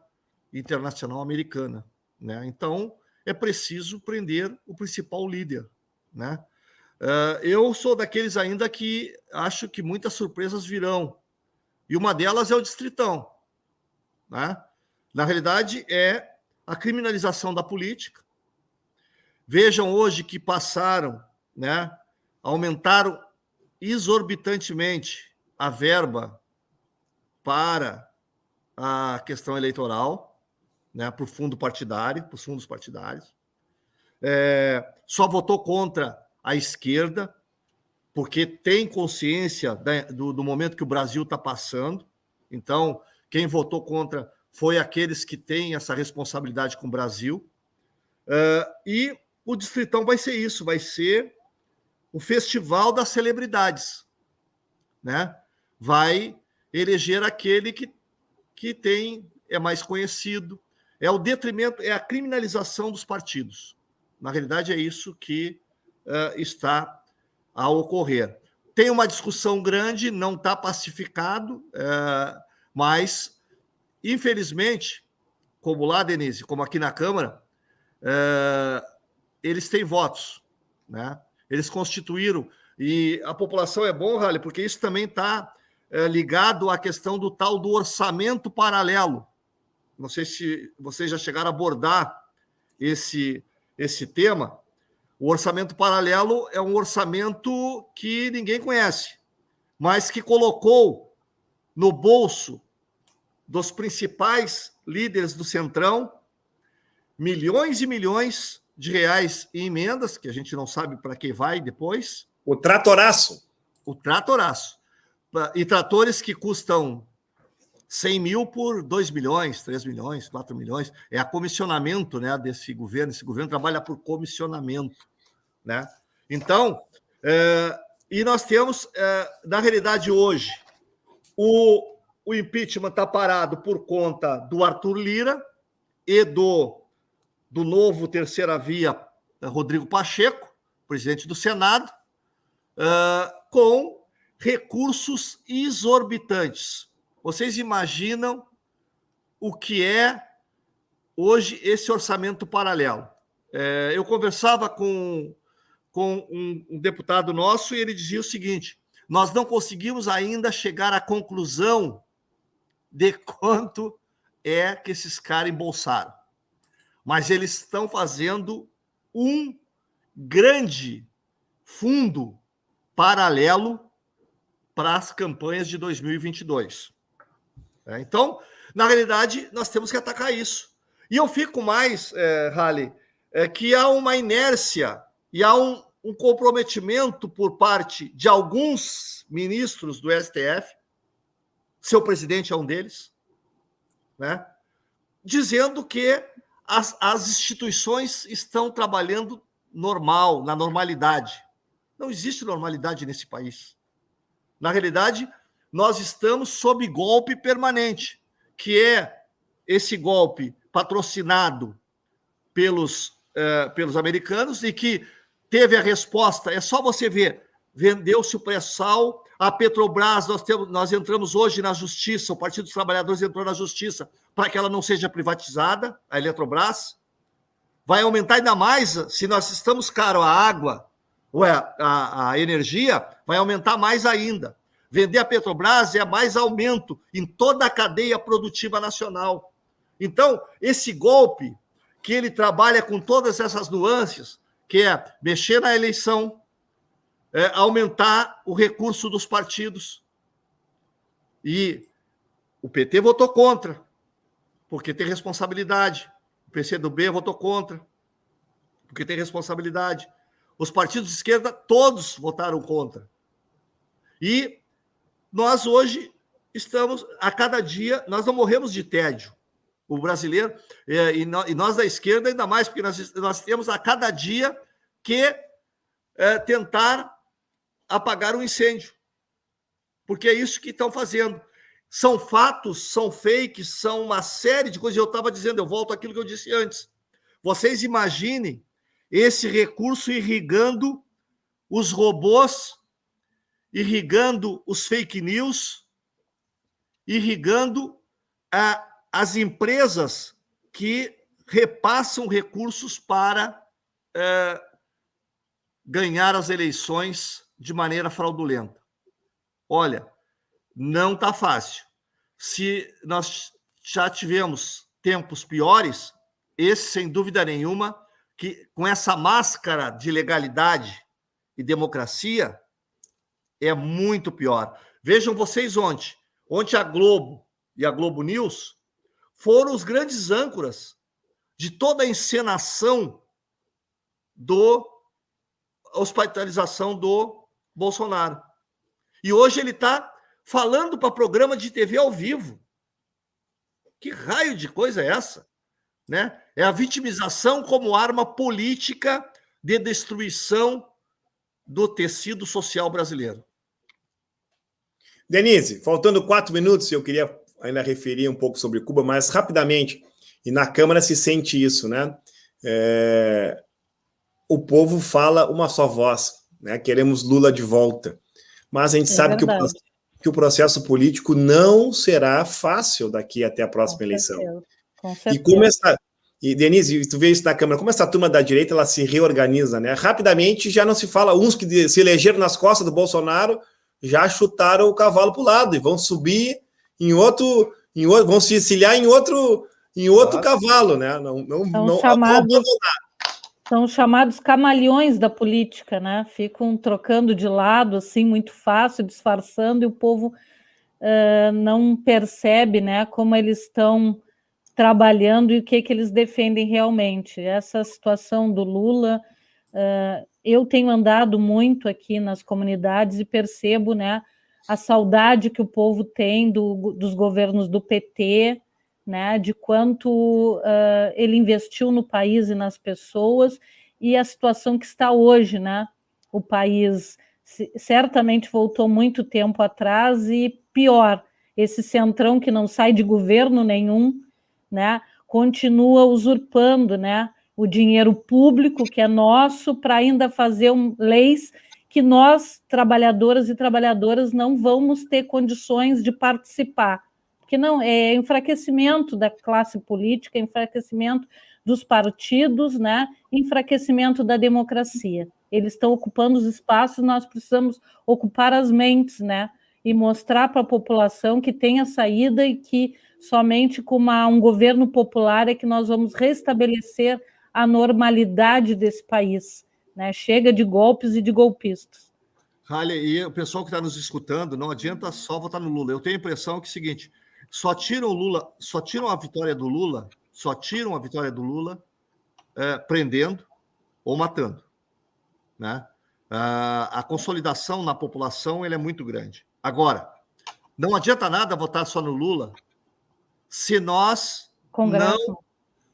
internacional americana, né? Então, é preciso prender o principal líder, né? Eu sou daqueles ainda que acho que muitas surpresas virão. E uma delas é o distritão, né? Na realidade, é a criminalização da política. Vejam hoje que passaram, né? Aumentaram exorbitantemente a verba para a questão eleitoral, né, para o fundo partidário, para os fundos partidários. Só votou contra a esquerda, porque tem consciência do momento que o Brasil está passando. Então, quem votou contra foi aqueles que têm essa responsabilidade com o Brasil. E o Distritão vai ser isso, vai ser o festival das celebridades, né? Vai eleger aquele que é mais conhecido. É o detrimento, é a criminalização dos partidos. Na realidade, é isso que está a ocorrer. Tem uma discussão grande, não está pacificado, mas, infelizmente, como lá, Denise, como aqui na Câmara, eles têm votos, né? Eles constituíram, e a população é bom, Rale, porque isso também está ligado à questão do tal do orçamento paralelo. Não sei se vocês já chegaram a abordar esse tema. O orçamento paralelo é um orçamento que ninguém conhece, mas que colocou no bolso dos principais líderes do Centrão milhões e milhões de reais em emendas, que a gente não sabe para quem vai depois. O tratoraço. O tratoraço. E tratores que custam 100 mil por 2 milhões, 3 milhões, 4 milhões. É a comissionamento, né, desse governo. Esse governo trabalha por comissionamento, né? Então, e nós temos, na realidade, hoje, o impeachment está parado por conta do Arthur Lira e do novo terceira via, Rodrigo Pacheco, presidente do Senado, com recursos exorbitantes. Vocês imaginam o que é hoje esse orçamento paralelo? Eu conversava com um deputado nosso e ele dizia o seguinte: nós não conseguimos ainda chegar à conclusão de quanto é que esses caras embolsaram. Mas eles estão fazendo um grande fundo paralelo para as campanhas de 2022. Então, na realidade, nós temos que atacar isso. E eu fico mais, Rale, que há uma inércia e há um comprometimento por parte de alguns ministros do STF, seu presidente é um deles, né, dizendo que as instituições estão trabalhando normal, na normalidade. Não existe normalidade nesse país. Na realidade, nós estamos sob golpe permanente, que é esse golpe patrocinado pelos americanos e que teve a resposta. É só você ver, vendeu-se o pré-sal, a Petrobras, nós entramos hoje na justiça, o Partido dos Trabalhadores entrou na justiça para que ela não seja privatizada, a Eletrobras. Vai aumentar ainda mais, se nós estamos caro a água, ou a energia, vai aumentar mais ainda. Vender a Petrobras é mais aumento em toda a cadeia produtiva nacional. Então, esse golpe, que ele trabalha com todas essas nuances, que é mexer na eleição, aumentar o recurso dos partidos. E o PT votou contra, porque tem responsabilidade. O PCdoB votou contra, porque tem responsabilidade. Os partidos de esquerda, todos votaram contra. E nós hoje estamos, a cada dia, nós não morremos de tédio. O brasileiro, e nós da esquerda ainda mais, porque nós temos a cada dia que tentar apagar um incêndio. Porque é isso que estão fazendo. São fatos, são fakes, são uma série de coisas. Eu estava dizendo, eu volto àquilo que eu disse antes. Vocês imaginem esse recurso irrigando os robôs, irrigando os fake news, irrigando as empresas que repassam recursos para ganhar as eleições de maneira fraudulenta. Olha, não está fácil. Se nós já tivemos tempos piores, esse, sem dúvida nenhuma, que com essa máscara de legalidade e democracia, é muito pior. Vejam vocês ontem a Globo e a Globo News foram os grandes âncoras de toda a encenação da hospitalização do Bolsonaro. E hoje ele está falando para programa de TV ao vivo. Que raio de coisa é essa? Né? É a vitimização como arma política de destruição do tecido social brasileiro. Denise, faltando 4 minutos, eu queria ainda referir um pouco sobre Cuba, mas rapidamente, e na Câmara se sente isso, né? O povo fala uma só voz, né? Queremos Lula de volta. Mas a gente sabe que o processo político não será fácil daqui até a próxima eleição. Com certeza. E como e Denise, tu vê isso na Câmara, como essa turma da direita ela se reorganiza, né? Rapidamente já não se fala, uns que se elegeram nas costas do Bolsonaro já chutaram o cavalo para o lado e vão subir vão se encilhar em outro cavalo, né? São chamados camaleões da política, né? Ficam trocando de lado assim muito fácil, disfarçando, e o povo não percebe, né, como eles estão trabalhando e o que eles defendem realmente. Essa situação do Lula, eu tenho andado muito aqui nas comunidades e percebo, né, a saudade que o povo tem dos governos do PT, né, de quanto ele investiu no país e nas pessoas, e a situação que está hoje, né? O país certamente voltou muito tempo atrás, e pior, esse centrão que não sai de governo nenhum, né, continua usurpando, né, o dinheiro público que é nosso para ainda fazer leis que nós, trabalhadoras e trabalhadoras, não vamos ter condições de participar. Porque não é enfraquecimento da classe política, enfraquecimento dos partidos, né, enfraquecimento da democracia. Eles estão ocupando os espaços, nós precisamos ocupar as mentes, né, e mostrar para a população que tem a saída e que somente com um governo popular é que nós vamos restabelecer a normalidade desse país, né? Chega de golpes e de golpistas. Haley, e o pessoal que está nos escutando, não adianta só votar no Lula. Eu tenho a impressão que é o seguinte: só tiram a vitória do Lula prendendo ou matando, né? A consolidação na população é muito grande. Agora, não adianta nada votar só no Lula se nós não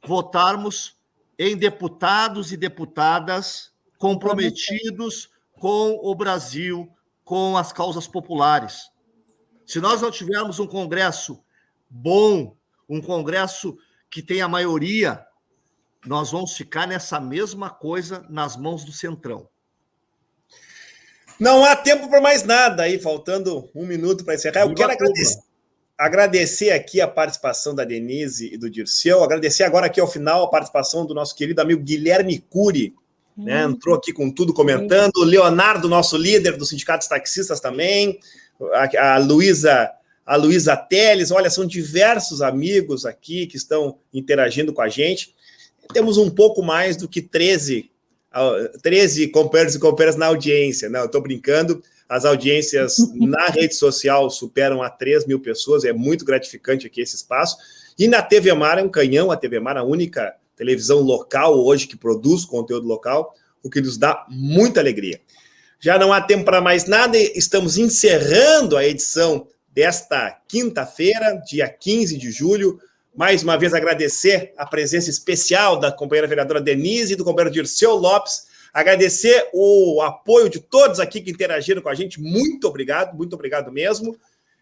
votarmos em deputados e deputadas comprometidos com o Brasil, com as causas populares. Se nós não tivermos um Congresso bom, um Congresso que tenha maioria, nós vamos ficar nessa mesma coisa nas mãos do Centrão. Não há tempo para mais nada aí, faltando 1 minuto para encerrar. Eu quero agradecer aqui a participação da Denise e do Dirceu, agradecer agora aqui ao final a participação do nosso querido amigo Guilherme Cury, né? Entrou aqui com tudo comentando, o Leonardo, nosso líder do Sindicato dos Taxistas também, a Luísa Teles, olha, são diversos amigos aqui que estão interagindo com a gente. Temos um pouco mais do que 13 companheiros e companheiras na audiência, não, eu estou brincando, as audiências na rede social superam a 3 mil pessoas, é muito gratificante aqui esse espaço, e na TV Mar é um canhão, a TV Mar é a única televisão local hoje que produz conteúdo local, o que nos dá muita alegria. Já não há tempo para mais nada, estamos encerrando a edição desta quinta-feira, dia 15 de julho, mais uma vez agradecer a presença especial da companheira vereadora Denise e do companheiro Dirceu Lopes, agradecer o apoio de todos aqui que interagiram com a gente, muito obrigado mesmo,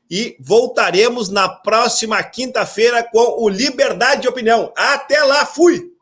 e voltaremos na próxima quinta-feira com o Liberdade de Opinião. Até lá, fui!